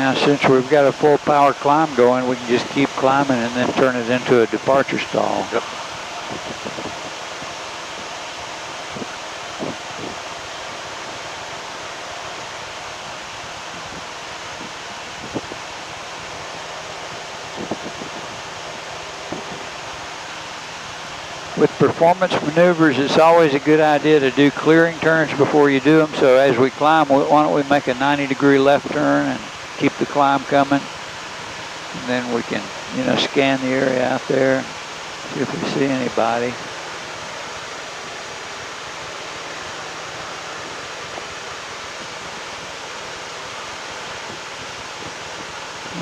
Now, since we've got a full power climb going, we can just keep climbing and then turn it into a departure stall. Yep. With performance maneuvers, it's always a good idea to do clearing turns before you do them. So as we climb, why don't we make a 90-degree left turn and keep the climb coming? And then we can, you know, scan the area out there, see if we see anybody.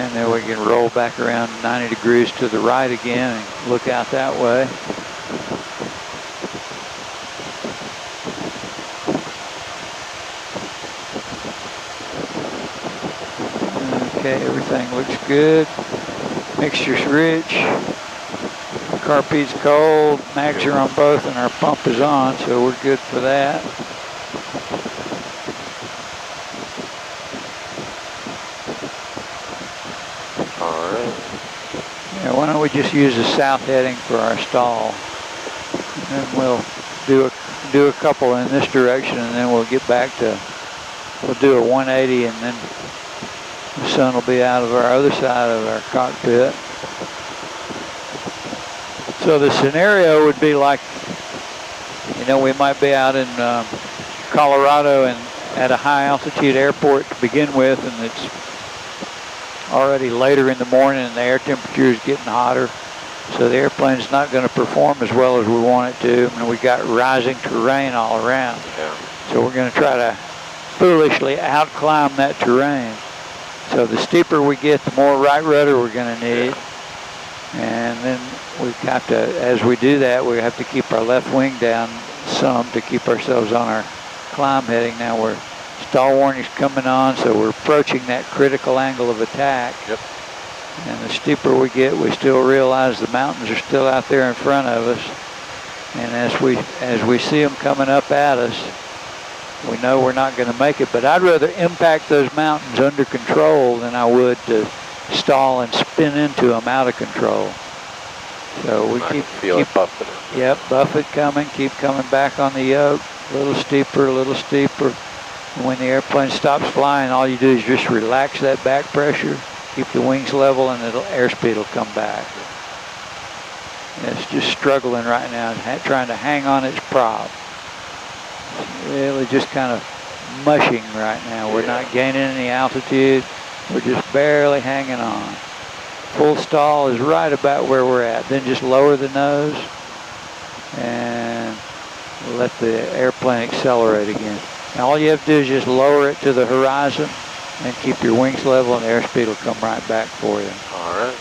And then we can roll back around 90 degrees to the right again and look out that way. Okay, everything looks good. Mixture's rich. Carpete's cold. Mags are on both and our pump is on, so we're good for that. Alright. Yeah, why don't we just use the south heading for our stall. And then we'll do a couple in this direction and then we'll get back to, we'll do a 180 and then the sun will be out of our other side of our cockpit. So the scenario would be like, you know, we might be out in Colorado and at a high altitude airport to begin with, and it's already later in the morning and the air temperature is getting hotter. So the airplane's not going to perform as well as we want it to. I mean, we got rising terrain all around. Yeah. So we're going to try to foolishly outclimb that terrain. So the steeper we get, the more right rudder we're going to need. And then we have to, as we do that, we have to keep our left wing down some to keep ourselves on our climb heading. Now we're, stall warning's coming on, so we're approaching that critical angle of attack. Yep. And the steeper we get, we still realize the mountains are still out there in front of us. And as we see them coming up at us, we know we're not going to make it, but I'd rather impact those mountains under control than I would to stall and spin into them out of control. So we keep buffing it. Yep, buff it coming, keep coming back on the yoke, a little steeper, a little steeper. And when the airplane stops flying, all you do is just relax that back pressure, keep the wings level, and the airspeed will come back. It's just struggling right now, trying to hang on its prop. Really just kind of mushing right now. We're not gaining any altitude. We're just barely hanging on. Full stall is right about where we're at. Then just lower the nose and let the airplane accelerate again. Now all you have to do is just lower it to the horizon and keep your wings level, and the airspeed will come right back for you. All right.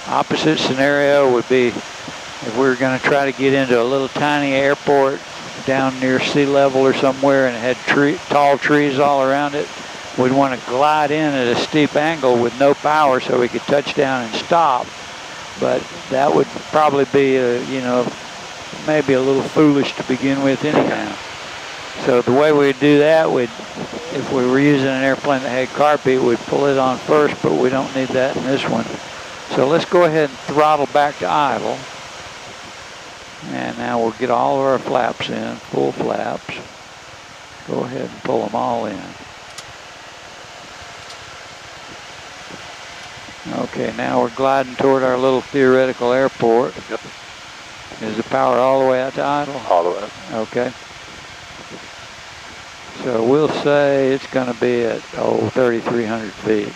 Opposite scenario would be if we were going to try to get into a little tiny airport down near sea level or somewhere and it had tall trees all around it, we'd want to glide in at a steep angle with no power so we could touch down and stop. But that would probably be, you know, maybe a little foolish to begin with anyhow. So the way we'd do that, if we were using an airplane that had carpet, we'd pull it on first, but we don't need that in this one. So let's go ahead and throttle back to idle. And now we'll get all of our flaps in, full flaps. Go ahead and pull them all in. Okay, now we're gliding toward our little theoretical airport. Yep. Is the power all the way out to idle? All the way. Okay. So we'll say it's going to be at, 3,300 feet.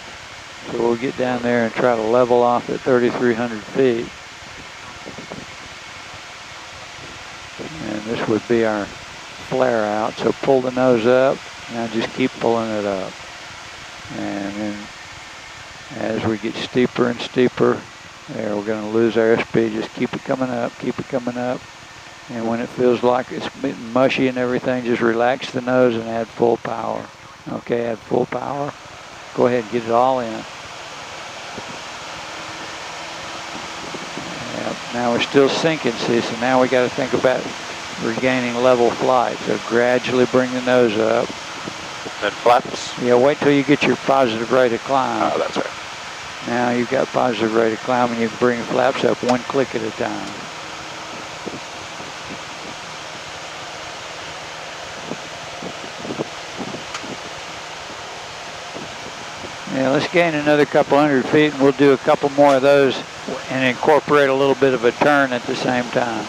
So we'll get down there and try to level off at 3,300 feet. And this would be our flare out. So pull the nose up. Now just keep pulling it up. And then as we get steeper and steeper, there, we're going to lose our airspeed. Just keep it coming up, keep it coming up. And when it feels like it's mushy and everything, just relax the nose and add full power. Okay, add full power. Go ahead and get it all in. Yep, now we're still sinking, see, so now we got to think about regaining level flight. So gradually bring the nose up. Then flaps? Yeah, wait till you get your positive rate of climb. Oh, that's right. Now you've got positive rate of climb and you can bring flaps up one click at a time. Yeah, let's gain another couple 100 feet and we'll do a couple more of those and incorporate a little bit of a turn at the same time.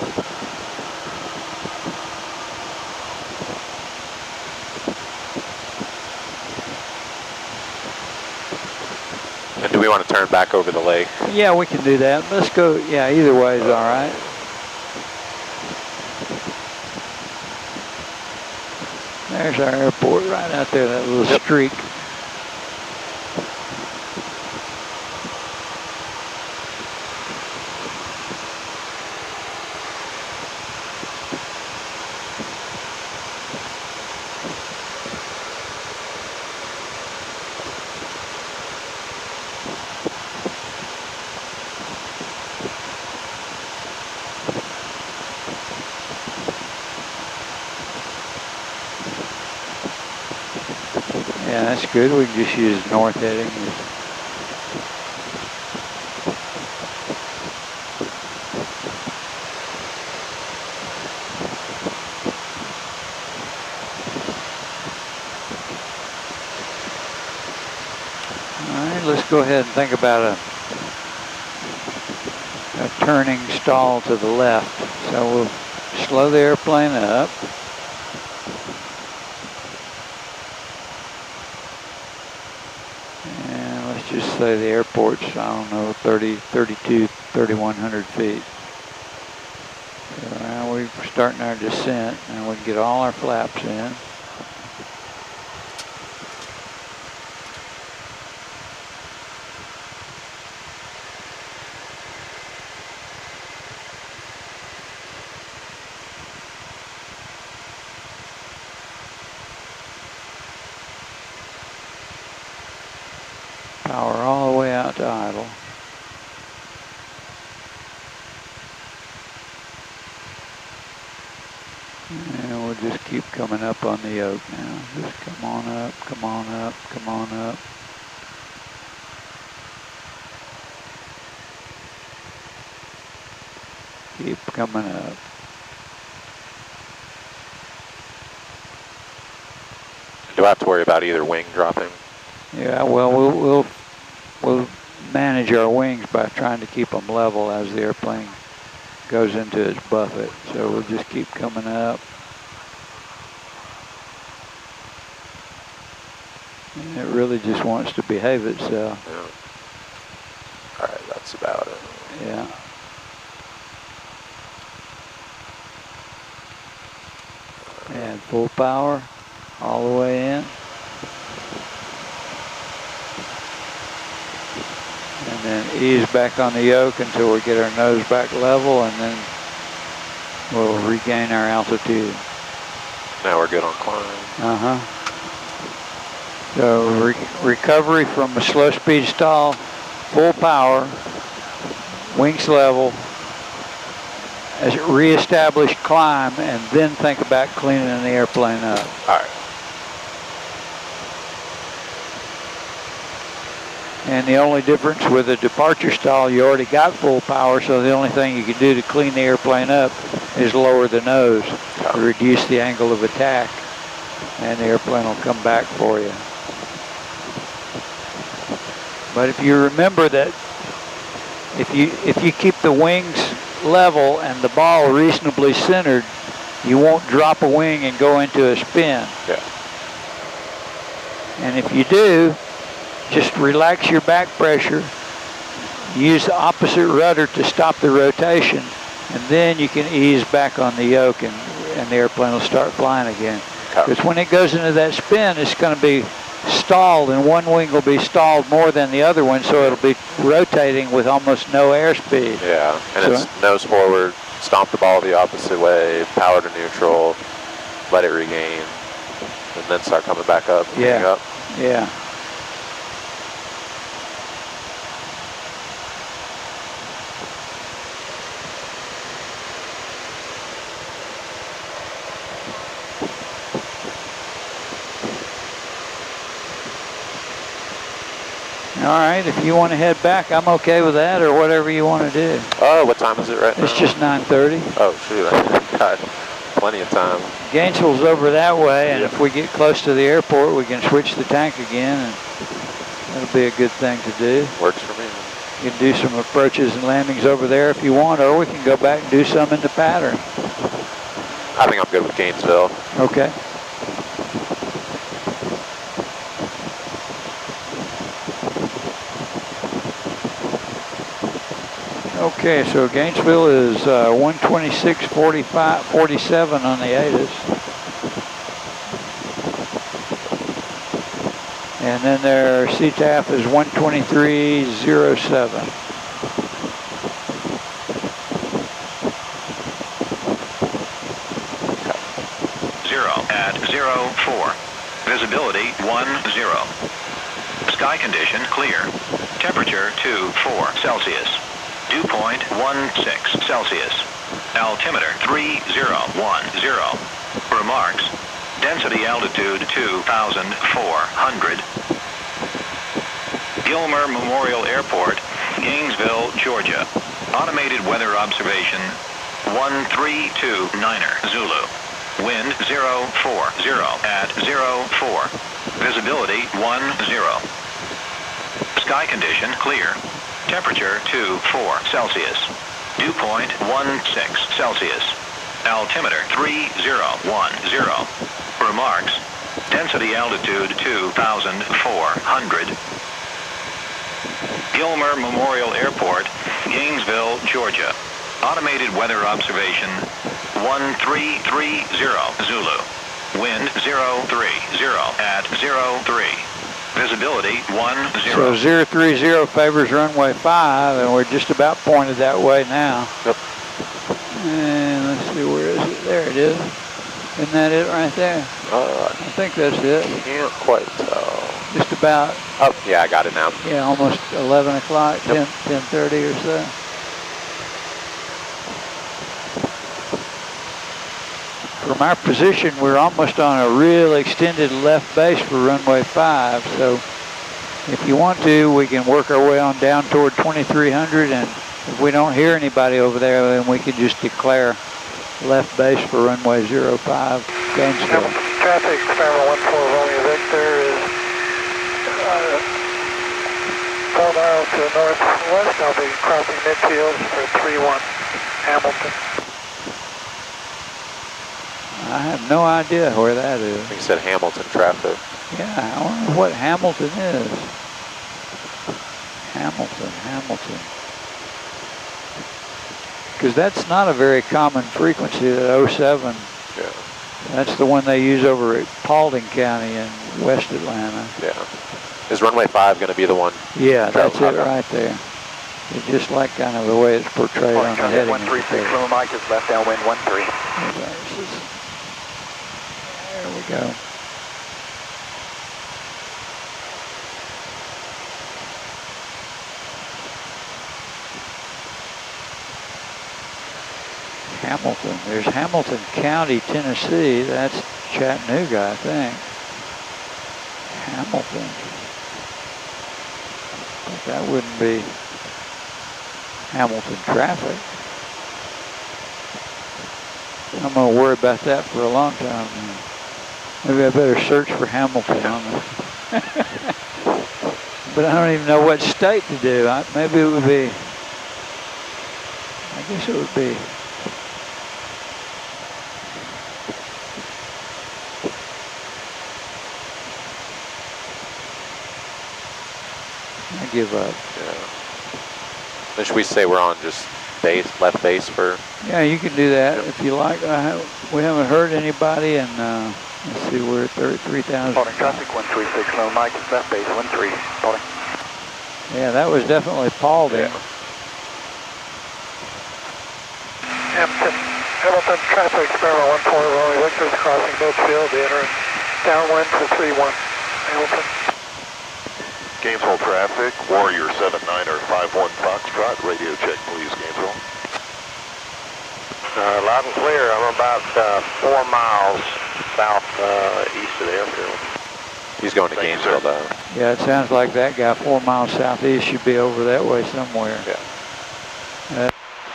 And do we want to turn back over the lake? Yeah, we can do that. Let's go, yeah, either way is all right. There's our airport right out there, that little streak. Yeah, that's good. We can just use north heading. All right, let's go ahead and think about a turning stall to the left. So we'll slow the airplane up. Just say the airport's, I don't know, 3,100 feet. So now we're starting our descent and we can get all our flaps in. Power all the way out to idle. And we'll just keep coming up on the yoke now. Just come on up, come on up, come on up. Keep coming up. Do I have to worry about either wing dropping? Yeah, well, we'll manage our wings by trying to keep them level as the airplane goes into its buffet. So we'll just keep coming up. And it really just wants to behave itself. Yeah. All right, that's about it. Yeah. And full power all the way in. And then ease back on the yoke until we get our nose back level, and then we'll regain our altitude. Now we're good on climb. Uh-huh. So recovery from a slow speed stall, full power, wings level, as it reestablish climb, and then think about cleaning the airplane up. All right. And the only difference with a departure stall, you already got full power, so the only thing you can do to clean the airplane up is lower the nose to reduce the angle of attack, and the airplane will come back for you. But if you remember that if you keep the wings level and the ball reasonably centered, you won't drop a wing and go into a spin. Yeah. And if you do, just relax your back pressure, use the opposite rudder to stop the rotation, and then you can ease back on the yoke and the airplane will start flying again. Because when it goes into that spin, it's going to be stalled, and one wing will be stalled more than the other one, so it'll be rotating with almost no airspeed. Yeah, and So it's nose forward, stomp the ball the opposite way, power to neutral, let it regain, and then start coming back up, Yeah. up. Yeah. All right, if you want to head back, I'm okay with that, or whatever you want to do. Oh, what time is it right now? It's just 9:30. Oh, shoot, I got plenty of time. Gainesville's over that way, and if we get close to the airport, we can switch the tank again, and that'll be a good thing to do. Works for me. You can do some approaches and landings over there if you want, or we can go back and do some in the pattern. I think I'm good with Gainesville. Okay. Okay, so Gainesville is 126.47 on the ATIS. And then their CTAF is 123.07. At 04. Visibility 10. Sky condition clear. Temperature 24 Celsius. Dew point 16 Celsius. Altimeter 3010. Remarks. Density altitude 2,400. Gilmer Memorial Airport, Gainesville, Georgia. Automated weather observation 1329er Zulu. Wind 040 at 04. Visibility 10. Sky condition clear. Temperature 24 Celsius. Dew point 16 Celsius. Altimeter 3010. Remarks. Density altitude 2,400. Gilmer Memorial Airport, Gainesville, Georgia. Automated weather observation 1330 Zulu. Wind 030 at 03. Visibility 10. So 030 favors runway 5, and we're just about pointed that way now. Yep. And let's see, where is it? There it is. Isn't that it right there? I think that's it. Can't quite tell. Just about. Oh, yeah, I got it now. Yeah, almost 11 o'clock, Yep. 10:30 or so. From our position, we're almost on a real extended left base for runway 5. So if you want to, we can work our way on down toward 2300. And if we don't hear anybody over there, then we can just declare left base for runway 05, Gainesville. Traffic, Sparrow 14 Romeo Victor is 4 miles to the northwest. I'll be crossing midfield for 31 Hamilton. I have no idea where that is. I think it said Hamilton traffic. Yeah, I wonder what Hamilton is. Hamilton. Because that's not a very common frequency, that 07. Yeah. That's the one they use over at Paulding County in West Atlanta. Yeah. Is runway 5 going to be the one? Yeah, that's it right there. It's just like kind of the way it's portrayed on the heading. 136, Lima Mike is left downwind 13. There we go. Hamilton. There's Hamilton County, Tennessee. That's Chattanooga, I think. Hamilton. But that wouldn't be Hamilton traffic. I'm going to worry about that for a long time. Maybe I better search for Hamilton on this. But I don't even know what state to do. Maybe it would be, I guess it would be. I give up. Yeah. Then should we say we're on just base, left base for? Yeah, you can do that if you like. We haven't heard anybody, and let's see, we're at 33,000. Paulding traffic 136, Lima Mike is left base 13. Paulding. Yeah, that was definitely Paulding. Yeah. Hamilton traffic, Sparrow 14 Romeo Victor is crossing midfield, entering downwind for 31 Hamilton. Gainesville traffic, Warrior 79er 51 Foxtrot, radio check please, Gainesville. Loud and clear. I'm about 4 miles south east of the airfield. He's going to Thank you, Gainesville, sir. though. Yeah, it sounds like that guy 4 miles southeast should be over that way somewhere. Yeah.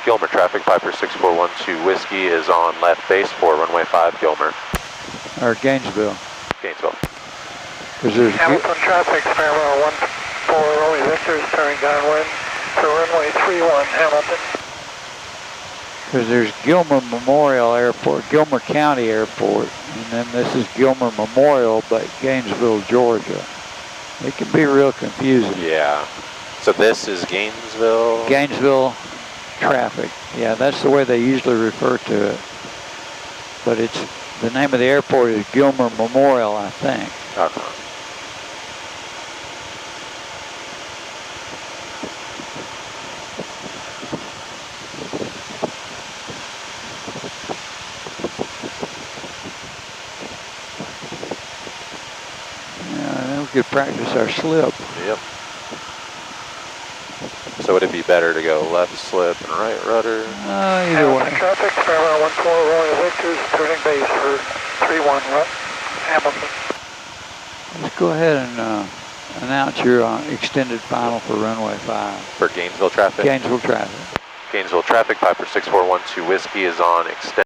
Gilmer traffic, Piper 6412 Whiskey is on left base for runway 5, Gilmer. Or Gainesville. Gainesville. Because there's Hamilton traffic, parallel 14 Rolling Victor's turning downwind for runway 31, Hamilton. Because there's Gilmer Memorial Airport, Gilmer County Airport, and then this is Gilmer Memorial, but Gainesville, Georgia. It can be real confusing. Yeah. So this is Gainesville? Gainesville traffic. Yeah, that's the way they usually refer to it. But it's, the name of the airport is Gilmer Memorial, I think. Okay. Yeah, then we could practice our slip. Yep. So would it be better to go left slip and right rudder? Either Hamilton way. traffic, parallel 14 Rolling Victor's turning base for 31, Hamilton. Let's go ahead and announce your extended final for runway 5. For Gainesville traffic? Gainesville traffic. Gainesville traffic, Piper 6412 Whiskey is on extended.